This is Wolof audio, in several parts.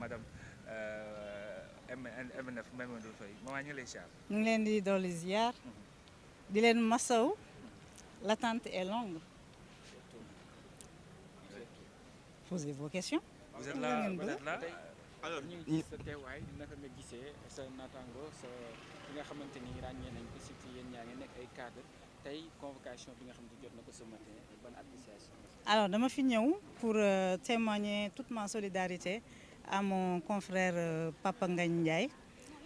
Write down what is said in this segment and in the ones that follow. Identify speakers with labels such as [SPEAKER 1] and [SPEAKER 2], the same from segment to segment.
[SPEAKER 1] madame MNF Maimouna Ndour Faye maman ñu ngi lay ziar.
[SPEAKER 2] ñu ngi leen di dolli ziar di leen masaw l'attente est longue. Posez vos questions.
[SPEAKER 1] Vous êtes là.
[SPEAKER 3] alors
[SPEAKER 4] ñu ngi gis sa teewaay naka nga gisee sa naataango sa bi nga xamante ni ràññee nañ ko si yéen ñaa ngi nekk ay cadre tey convocation bi nga xam ne jot na ko ce matin ban appréciation.
[SPEAKER 2] Alors dama fi ñëw pour témoigner toute ma solidarité à mon confrère Papa Ngagne Ndiaye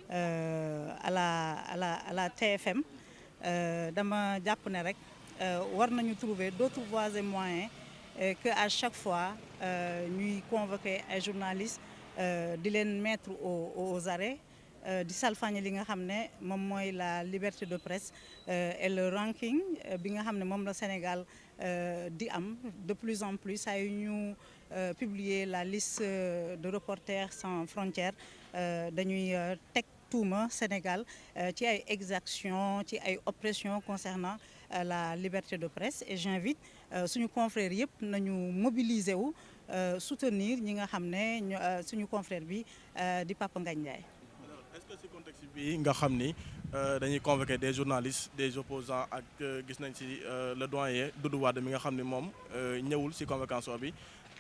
[SPEAKER 2] à la TFM dama jàpp ne rek war nañu trouver d'autres voies et moyens que à chaque fois ñuy convoquer ay journalistes di leen mettre aux arrêts di salfañe li nga xam ne moom mooy la liberté de presse et le ranking bi nga xam ne moom la Sénégal di am de plus en plus saa yu ñu publier la liste de Reporters sans frontières dañuy teg tuuma Sénégal ci ay exactions ci ay oppressions concernant la liberté de presse et j'invite suñu confrères yëpp nañu mobiliser wu soutenir ñi nga xam ne suñu confrère bi di Papa Ngagne Ndiaye.
[SPEAKER 3] alors est-ce que ci contexte bi nga xam ni dañuy convoquer des journalistes des opposants ak gis nañ ci le doyen Doudou Wade mi nga xam ni moom ñëwul ci convocation bi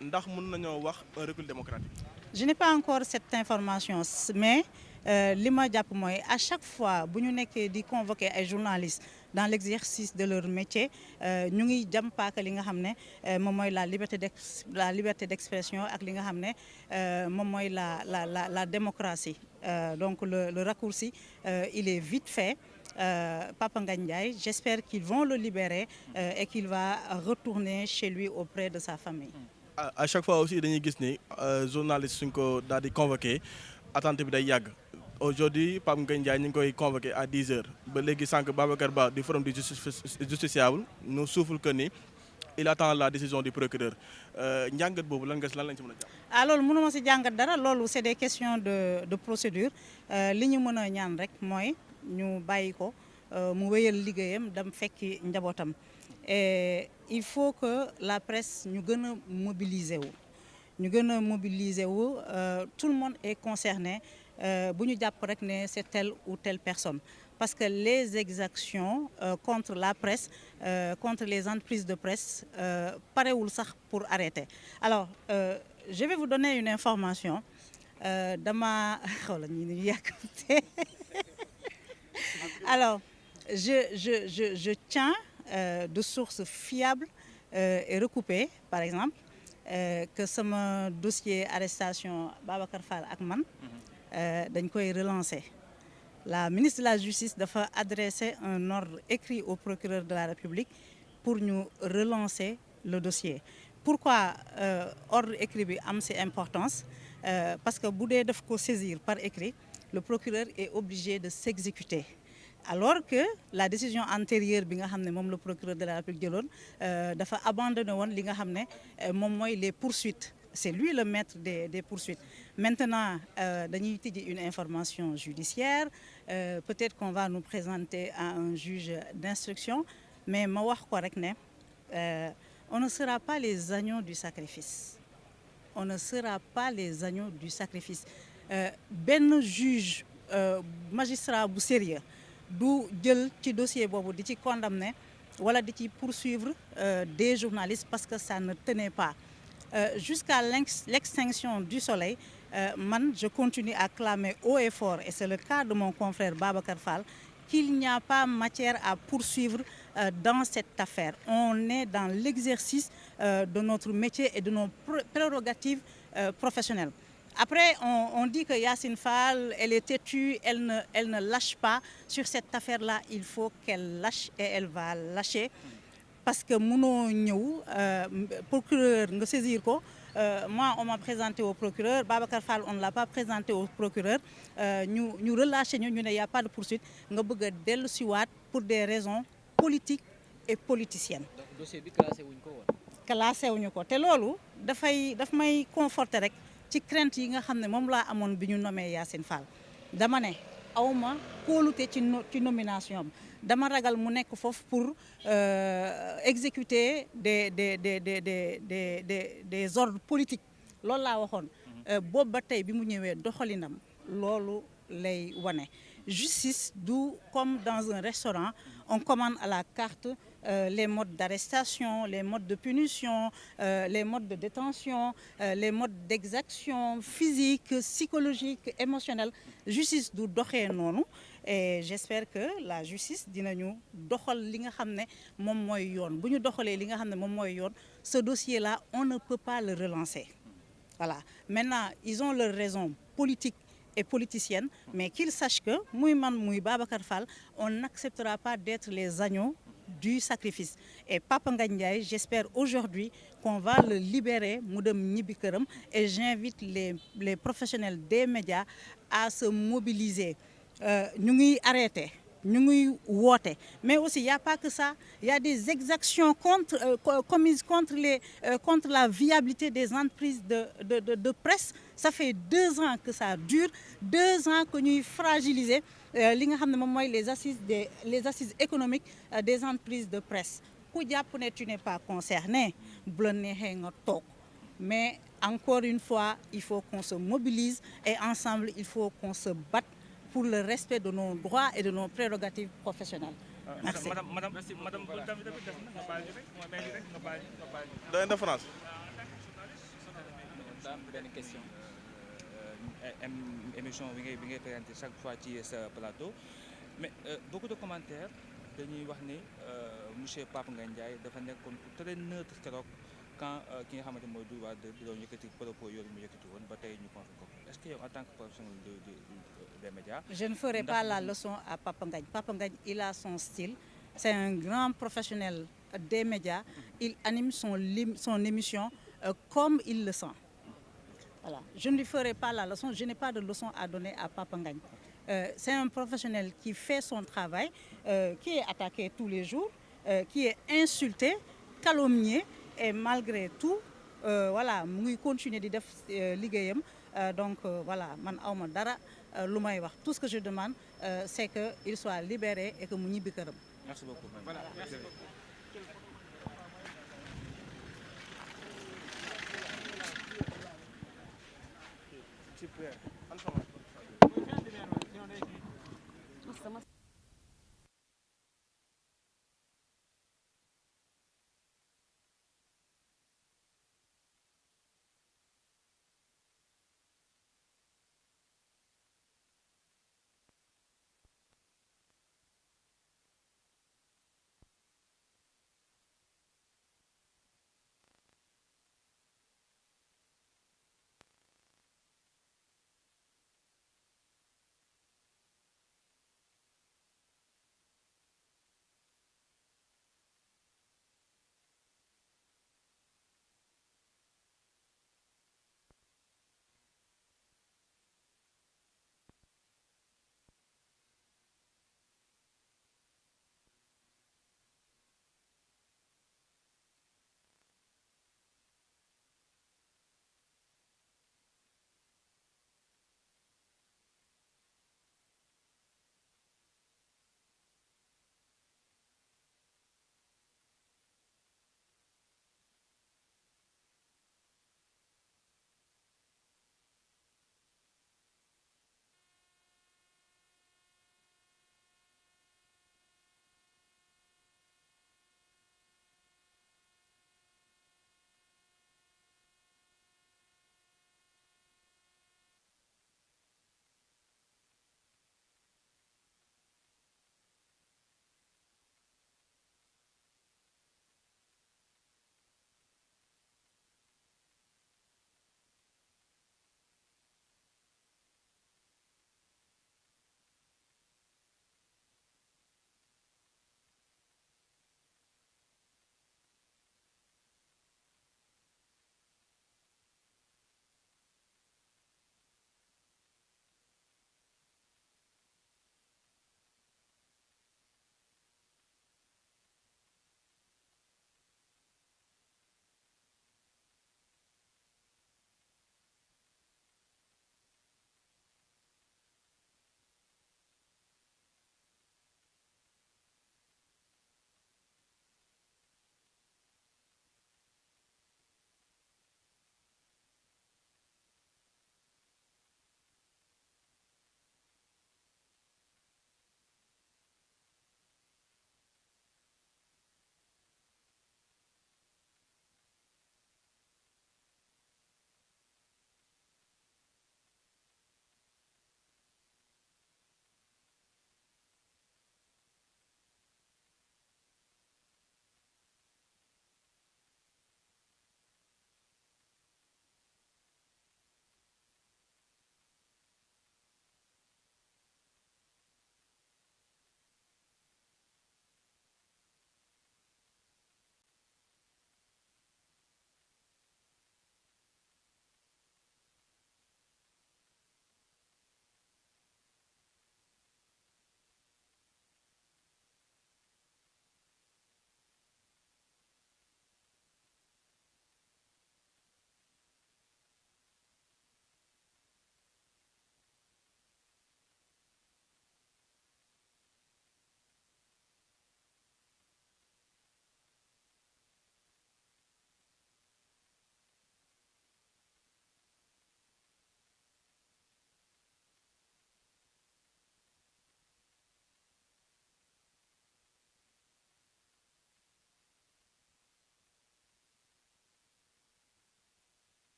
[SPEAKER 3] ndax mën nañoo wax un recul démocratique.
[SPEAKER 2] Je n'ai pas encore cette information mais li ma jàpp mooy à chaque fois bu ñu nekkee di convoquer ay journalistes dans l'exercice de leur métier ñu ngi jam paaka li nga xam ne moom mooy la liberté d'expression ak li nga xam ne moom mooy la démocratie donc le raccourci il est vite fait. Papa Ngagne Ndiaye j'espère qu'ils vont le libérer et qu'il va retourner chez lui auprès de sa famille.
[SPEAKER 3] à chaque fois aussi dañuy gis ni journaliste suñ ko daal di convoqué attente bi day yàgg aujourd'hui Pape Ngagne Ndiaye ñu ngi koy convoqué à 10 heures ba léegi sànq Babacar Ba du forum du justiciable nous souffle que ni il attend la décision du procureur njàngat boobu lan lañ ci mën a jàpp.
[SPEAKER 2] ah loolu mënuma si jàngat dara loolu c'est des questions de procédure li ñu mën a ñaan rek mooy ñu bàyyi ko mu wéyal liggéeyam dem fekki njabootam. Et il faut que la presse ñu gën a mobiliser wu tout le monde est concerné bu ñu jàpp rek ne c'est telle ou telle personne parce que les exactions contre la presse contre les entreprises de presse parewul sax pour arrêter. Alors je vais vous donner une information dama xoolal ñu ngi yàkkamte alors je tiens de sources fiables et recoupées par exemple que sama dossier arrestation Babacar Fall ak man dañ koy relancer. La ministre de la Justice dafa adresser un ordre écrit au procureur de la République pour ñu relancer le dossier. Pourquoi ordre écrit bi am ci importance parce que bu dee daf ko saisir par écrit le procureur est obligé de s'exécuter. Alors que la décision antérieure bi nga xam ne moom le procureur de la République jëloon dafa abandonné woon li nga xam ne moom mooy les poursuites c'est lui le maître des poursuites. Maintenant dañuy tijji une information judiciaire peut-être qu'on va nous présenter à un juge d'instruction mais ma wax ko rek ne on ne sera pas les agneaux du sacrifice. On ne sera pas les agneaux du sacrifice. Benn juge magistrat bu sérieux du jël ci dossier boobu di ci condamner wala di ci poursuivre des journalistes parce que ça ne tenait pas jusqu'à l'extinction du soleil man je continue à clamer haut et fort et c'est le cas de mon confrère Babacar Fall qu'il n'y a pas matière à poursuivre dans cette affaire. On est dans l'exercice de notre métier et de nos prérogatives professionnelles. Après, on dit que Yacine Fall, elle est têtue, elle ne lâche pas. Sur cette affaire-là, il faut qu'elle lâche et elle va lâcher. Parce que mënoo ñëw procureur nga saisir ko moi on m'a présenté au procureur Babacar Fall on ne l'a pas présenté au procureur ñu relâché ñu ne y a pas de poursuite nga bëgg a dellu siwaat pour des raisons politiques et politiciennes.
[SPEAKER 4] donc dossier bi classé wuñ ko woon.
[SPEAKER 2] classé wuñu ko te loolu daf may conforter rek. ci crainte yi nga xam ne moom laa amoon bi ñu nommé Yacine Fall dama ne awma kóolute ci nomination am dama ragal mu nekk foofu pour exécuter des ordres politiques loolu laa waxoon boobu ba tey bi mu ñëwee doxalinam loolu lay wane. Justice du comme dans un restaurant on commande à la carte les modes d'arrestation, les modes de punition, les modes de détention, les modes d'exaction physique, psychologique, émotionnelle. Justice du doxee noonu et j'espère que la justice dinañu doxal li nga xam ne moom mooy yoon bu ñu doxalee li nga xam ne moom mooy yoon ce dossier là on ne peut pas le relancer. Voilà maintenant ils ont leurs raisons politiques et politicienne, mais qu'ils sachent que muy man muy Babacar Fall on n'acceptera pas d'être les agneaux du sacrifice et Papa Ngagne Ndiaye j'espère aujourd'hui qu'on va le libérer mu dem ñibbi këram et j'invite les professionnels des médias à se mobiliser ñu ngi arrêter ñu ngi woote mais aussi il y a pas que ça il y a des exactions commises contre la viabilité des entreprises de presse. Ça fait 2 ans que ça dure 2 ans que ñuy fragiliser li nga xam ne moom mooy les assises économiques des entreprises de presse ku jàpp ne tu n'es pas concerné bu la neexee nga toog mais encore une fois il faut qu'on se mobilise et ensemble il faut qu'on se batte pour le respect de nos droits et de nos prérogatives professionnelles. Merci.
[SPEAKER 1] Madame,
[SPEAKER 3] doyen de France.
[SPEAKER 4] benn question.
[SPEAKER 1] Émission bi ngay présenté chaque fois ci sa plateau mais beaucoup de commentaires dañuy wax ni monsieur Pape Ngagne Ndiaye dafa nekkoon très neutre keroog quand ki nga xamante mooy Doudou Wade di doon yëkkati propos yooyu mu yëkkati woon ba tey ñu convoqué ko est-ce que yow en tant que professionnel des médias.
[SPEAKER 2] Je ne ferai pas la leçon à Papa Ngagne. Papa Ngagne il a son style c'est un grand professionnel des médias il anime son émission comme il le sent. Voilà. Je ne lui ferai pas la leçon, je n'ai pas de leçon à donner à Papa Ngagne. C'est un professionnel qui fait son travail, qui est attaqué tous les jours, qui est insulté, calomnié et malgré tout, voilà, mu ngi continuer di def liggéeyam. Donc voilà, man awma dara lu may wax. Tout ce que je demande, c'est que il soit libéré et que mu ñibbi këram.
[SPEAKER 1] Merci beaucoup.
[SPEAKER 4] Voilà, merci beaucoup.
[SPEAKER 3] Super.